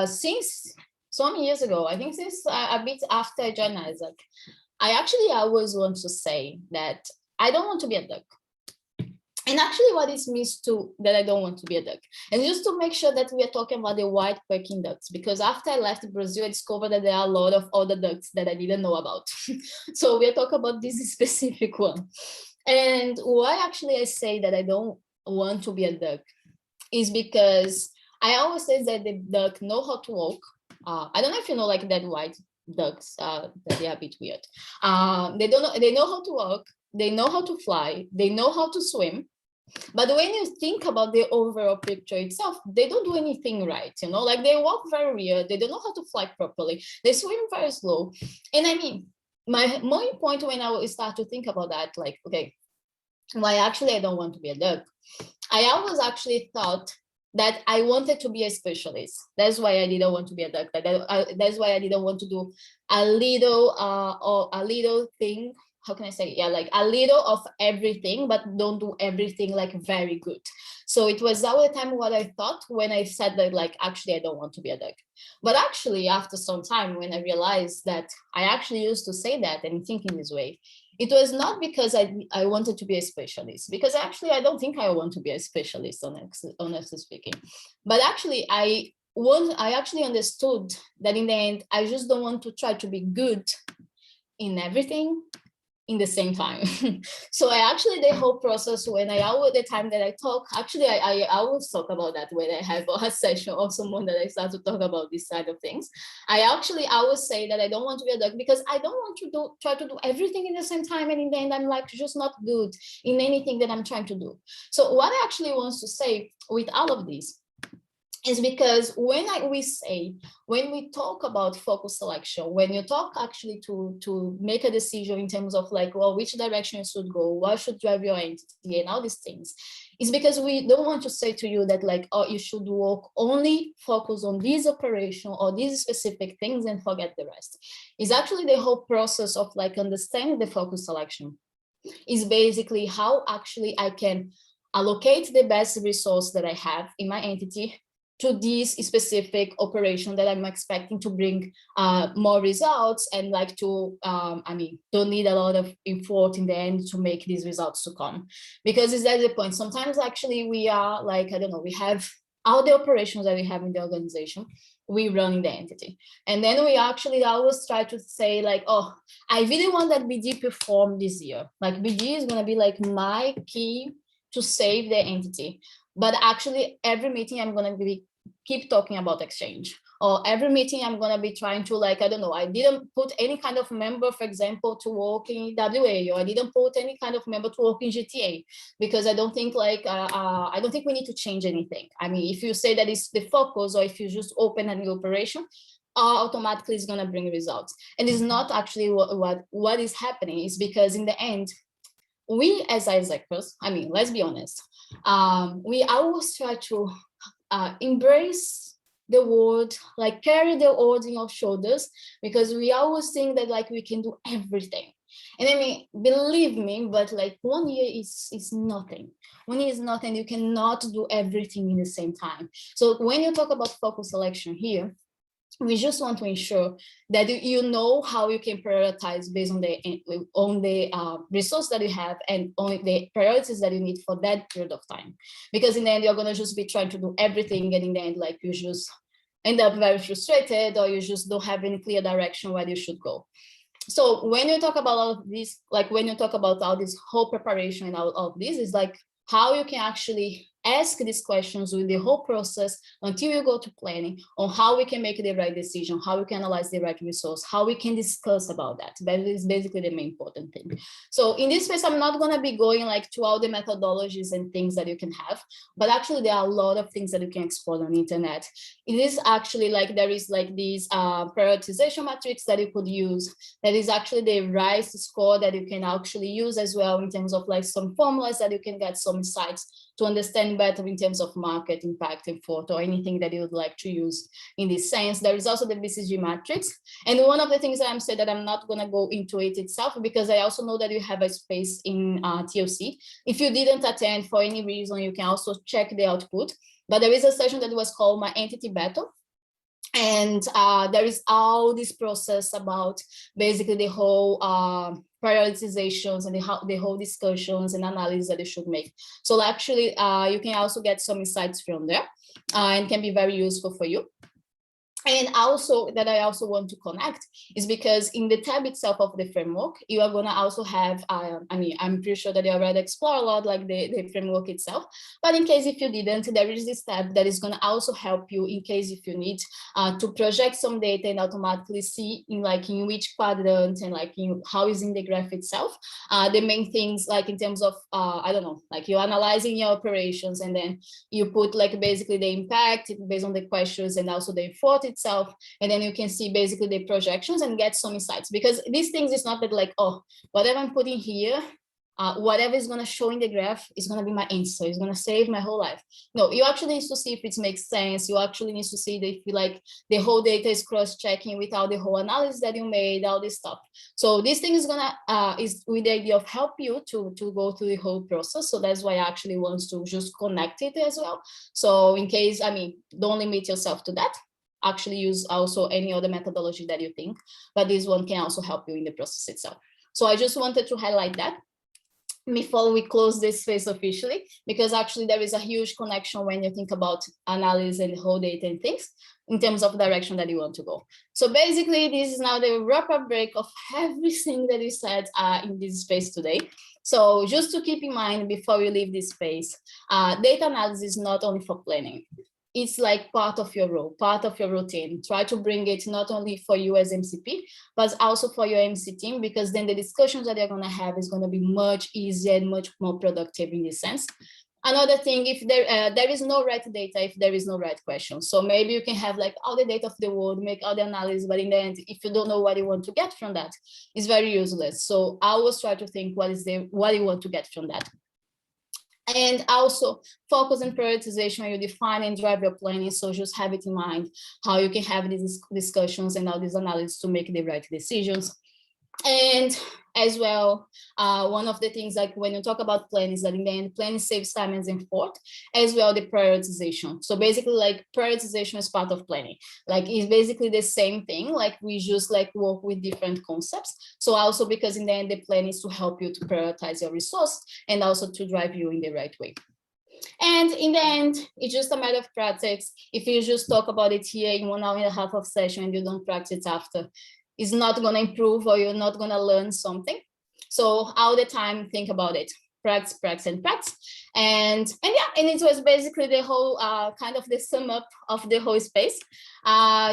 since some years ago, I think since a bit after I joined Isaac, I always want to say that I don't want to be a duck. And actually what it means to that I don't want to be a duck. And just to make sure that we are talking about the white Peking ducks, because after I left Brazil, I discovered that there are a lot of other ducks that I didn't know about. So we are talking about this specific one. And why actually I say that I don't want to be a duck is because I always say that the duck know how to walk. I don't know if you know, like that white ducks, that they are a bit weird. They know how to walk, they know how to fly, they know how to swim. But when you think about the overall picture itself, they don't do anything right, you know, like they walk very weird, they don't know how to fly properly, they swim very slow. And I mean, my main point when I start to think about that, like, okay, why actually I don't want to be a duck? I always actually thought that I wanted to be a specialist. That's why I didn't want to be a duck. That's why I didn't want to do a little or a little thing. How can I say? Yeah, like a little of everything, but don't do everything like very good. So it was all the time what I thought when I said that, like, actually, I don't want to be a duck. But actually, after some time, when I realized that I actually used to say that and think in this way, it was not because I wanted to be a specialist, because actually, I don't think I want to be a specialist, honestly speaking. But actually, I actually understood that in the end, I just don't want to try to be good in everything in the same time. So I actually, the whole process, when the time that I talk, actually I always talk about that when I have a session or someone that I start to talk about this side of things. I always say that I don't want to be a doc because I don't want to try to do everything in the same time, and in the end I'm like just not good in anything that I'm trying to do. So what I actually want to say with all of this is because when we talk about focus selection, when you talk actually to make a decision in terms of like, well, which direction you should go, what should drive your entity and all these things, is because we don't want to say to you that like, oh, you should work only focus on this operation or these specific things and forget the rest. It's actually the whole process of like understanding the focus selection is basically how actually I can allocate the best resource that I have in my entity to this specific operation that I'm expecting to bring more results, and like to, don't need a lot of effort in the end to make these results to come. Because is that the point? Sometimes actually we are like, I don't know, we have all the operations that we have in the organization, we run in the entity. And then we actually always try to say like, oh, I really want that BD perform this year. Like BD is gonna be like my key to save the entity. But actually every meeting I'm gonna keep talking about exchange, or every meeting I'm gonna be trying to like, I don't know, I didn't put any kind of member, for example, to work in WA, or I didn't put any kind of member to work in GTA, because I don't think like, I don't think we need to change anything. I mean, if you say that it's the focus, or if you just open a new operation, automatically it's gonna bring results. And it's not actually what is happening. Is because in the end, we as executives, I mean, let's be honest, we always try to embrace the world, like carry the world in our shoulders, because we always think that like we can do everything. And I mean, believe me, but like 1 year is nothing. 1 year is nothing. You cannot do everything in the same time. So when you talk about focus selection here, we just want to ensure that you know how you can prioritize based on the resource that you have and on the priorities that you need for that period of time. Because in the end, you're going to just be trying to do everything, and in the end, like you just end up very frustrated, or you just don't have any clear direction where you should go. So when you talk about all of this, like when you talk about all this whole preparation and all of this, is like how you can actually ask these questions with the whole process until you go to planning on how we can make the right decision, how we can analyze the right resource, how we can discuss about that. That is basically the main important thing. So in this space, I'm not going to be going like to all the methodologies and things that you can have, but actually there are a lot of things that you can explore on the internet. It is actually like, there is like these prioritization matrix that you could use. That is actually the RISE score that you can actually use as well, in terms of like some formulas that you can get some insights to understand better in terms of market impact effort, or anything that you would like to use in this sense. There is also the BCG matrix. And one of the things that I'm saying that I'm not going to go into it itself, because I also know that you have a space in TLC. If you didn't attend for any reason, you can also check the output. But there is a session that was called My Entity Battle. And there is all this process about basically the whole prioritizations and the whole discussions and analysis that you should make. So actually, you can also get some insights from there, and can be very useful for you. And also that I also want to connect is because in the tab itself of the framework, you are going to also have, I'm pretty sure that you already explore a lot like the framework itself, but in case if you didn't, there is this tab that is going to also help you in case if you need to project some data and automatically see in which quadrant and like how is in the graph itself, the main things like in terms of, I don't know, like you're analyzing your operations and then you put like basically the impact based on the questions and also the effort itself, and then you can see basically the projections and get some insights. Because these things is not that like, oh, whatever I'm putting here, whatever is going to show in the graph is going to be my answer, it's going to save my whole life. No, you actually need to see if it makes sense. You actually need to see if you like the whole data is cross-checking with all the whole analysis that you made, all this stuff. So this thing is gonna is with the idea of help you to go through the whole process. So that's why I actually want to just connect it as well. So in case, don't limit yourself to that. Actually use also any other methodology that you think, but this one can also help you in the process itself. So I just wanted to highlight that. before we close this space officially, because actually there is a huge connection when you think about analysis and whole data and things in terms of direction that you want to go. So basically, this is now the wrap-up break of everything that we said in this space today. So just to keep in mind before we leave this space, data analysis is not only for planning. It's like part of your role, part of your routine. Try to bring it not only for you as MCP, but also for your MC team, because then the discussions that you're going to have is going to be much easier and much more productive in this sense. Another thing, if there is no right data, if there is no right question. So maybe you can have like all the data of the world, make all the analysis, but in the end, if you don't know what you want to get from that, it's very useless. So I always try to think what you want to get from that. And also focus on prioritization when you define and drive your planning. So just have it in mind how you can have these discussions and all these analysis to make the right decisions. And as well, one of the things like when you talk about planning is that in the end, planning saves time and effort, as well the prioritization. So basically like prioritization is part of planning. Like it's basically the same thing, like we just like work with different concepts. So also because in the end, the plan is to help you to prioritize your resource and also to drive you in the right way. And in the end, it's just a matter of practice. If you just talk about it here in 1 hour and a half of session and you don't practice after, it's not going to improve or you're not going to learn something. So all the time, think about it. Practice, practice, and practice. And yeah, and it was basically the whole kind of the sum up of the whole space.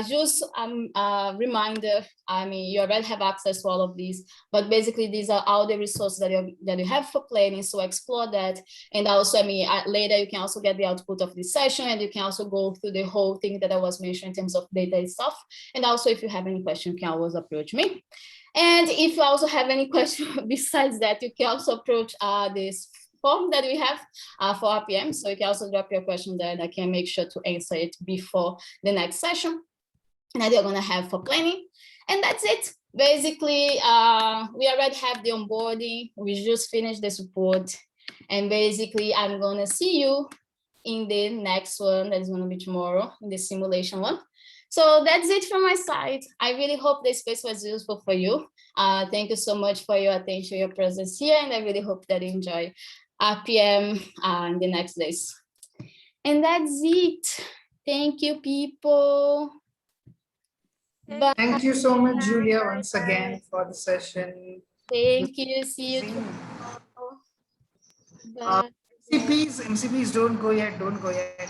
Just a reminder, I mean, you already have access to all of these, but basically these are all the resources that you have for planning, so explore that. And also, I mean, later you can also get the output of this session, and you can also go through the whole thing that I was mentioning in terms of data and stuff. And also, if you have any question, you can always approach me. And if you also have any question besides that, you can also approach this form that we have for RPM. So you can also drop your question there and I can make sure to answer it before the next session that you're going to have for planning. And that's it. Basically, we already have the onboarding. We just finished the support. And basically, I'm going to see you in the next one that is going to be tomorrow, in the simulation one. So that's it from my side. I really hope this space was useful for you. Thank you so much for your attention, your presence here, and I really hope that you enjoy RPM in the next days. And that's it. Thank you, people. Bye. Thank you so much, Julia, once again for the session. Thank you. See you tomorrow. Bye. MCPs, don't go yet. Don't go yet.